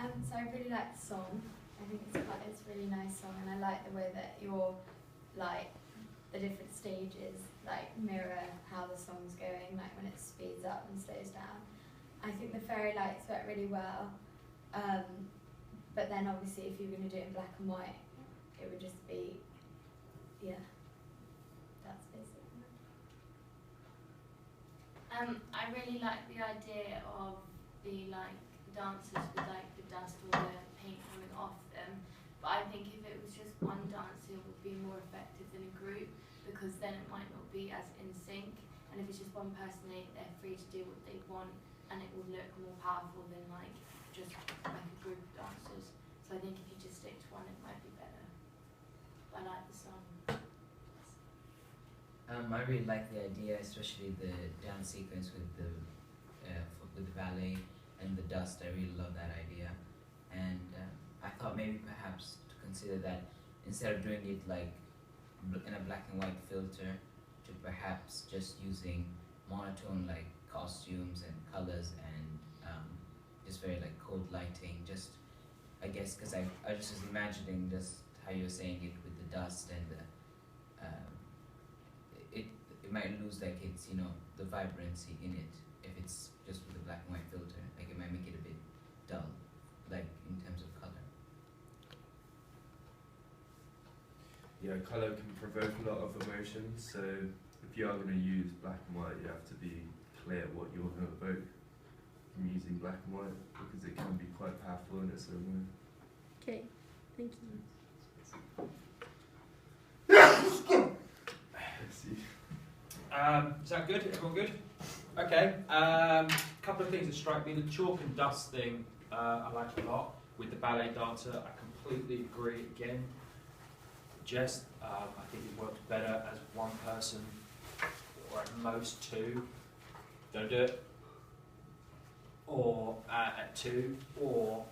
So I really like the song. I think it's a really nice song, and I like the way that you're like the different stages like mirror how the song's going, like when it speeds up and slows down. I think the fairy lights work really well, but then obviously if you're going to do it in black and white, it would just be, yeah, that's basically it. I really like the idea of the dancers with the dust or the paint coming off them, but I think if it was just one dancer it would be more effective than a group, because then it might not be as in sync, and if it's just one person they're free to do what they want and it will look more powerful than just a group of dancers. So I think if you just stick to one it might be better. But I like the song. I really like the idea, especially the dance sequence with the ballet and the dust. I really love that idea, and I thought maybe perhaps to consider that instead of doing it in a black and white filter, to perhaps just using monotone costumes and colors and just very cold lighting. Just I guess because I just was imagining just how you were saying it with the dust and the it might lose its the vibrancy in it if it's just with a black and white filter. It might make it a bit dull, in terms of color. Yeah, colour can provoke a lot of emotions, so if you are going to use black and white, you have to be clear what you're going to evoke from using black and white, because it can be quite powerful in its own way. Okay, thank you. Is that good? Everyone good? Okay. Couple of things that strike me. The chalk and dust thing I like a lot. With the ballet dancer, I completely agree again. Jess, I think it works better as one person, or at most two. Don't do it. Or at two, or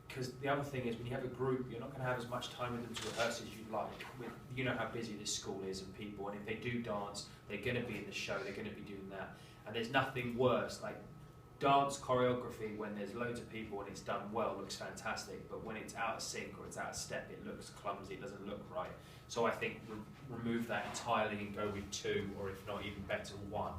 because the other thing is when you have a group, you're not going to have as much time with them to rehearse as you'd like. You know how busy this school is and people, and if they do dance, they're going to be in the show, they're going to be doing that. And there's nothing worse, dance choreography when there's loads of people and it's done well looks fantastic, but when it's out of sync or it's out of step, it looks clumsy, it doesn't look right. So I think remove that entirely and go with two, or if not even better, one.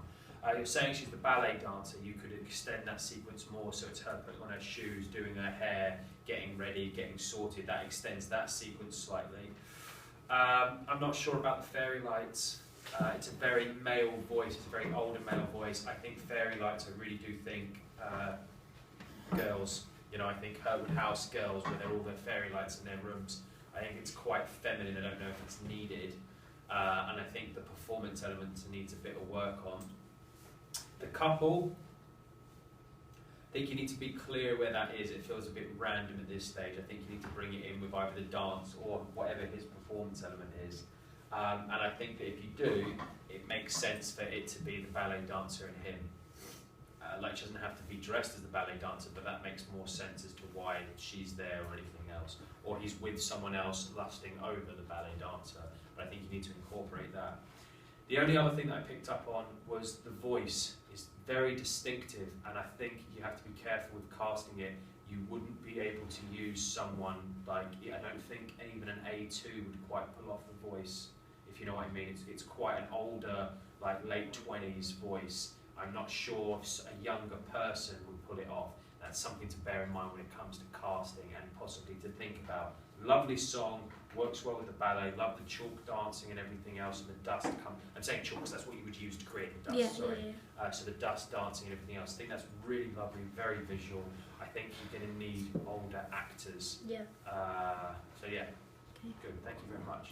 You're saying she's the ballet dancer, you could extend that sequence more, so it's her putting on her shoes, doing her hair, getting ready, getting sorted. That extends that sequence slightly. I'm not sure about the fairy lights. It's a very male voice, it's a very older male voice. I think fairy lights, I really do think girls, I think Hertwood House girls, where they're all their fairy lights in their rooms, I think it's quite feminine. I don't know if it's needed. And I think the performance element needs a bit of work on. The couple, I think you need to be clear where that is. It feels a bit random at this stage. I think you need to bring it in with either the dance or whatever his performance element is. And I think that if you do, it makes sense for it to be the ballet dancer and him. She doesn't have to be dressed as the ballet dancer, but that makes more sense as to why she's there or anything else. Or he's with someone else lusting over the ballet dancer. But I think you need to incorporate that. The only other thing that I picked up on was the voice is very distinctive, and I think you have to be careful with casting it. You wouldn't be able to use someone I don't think even an A2 would quite pull off the voice, if you know what I mean. It's quite an older, late 20s voice. I'm not sure if a younger person would pull it off. That's something to bear in mind when it comes to casting, and possibly to think about. Lovely song, works well with the ballet, love the chalk dancing and everything else, and the dust I'm saying chalk because that's what you would use to create the dust, sorry. So the dust dancing and everything else. I think that's really lovely, very visual. I think you're going to need older actors. Yeah. So yeah, okay. Good, thank you very much.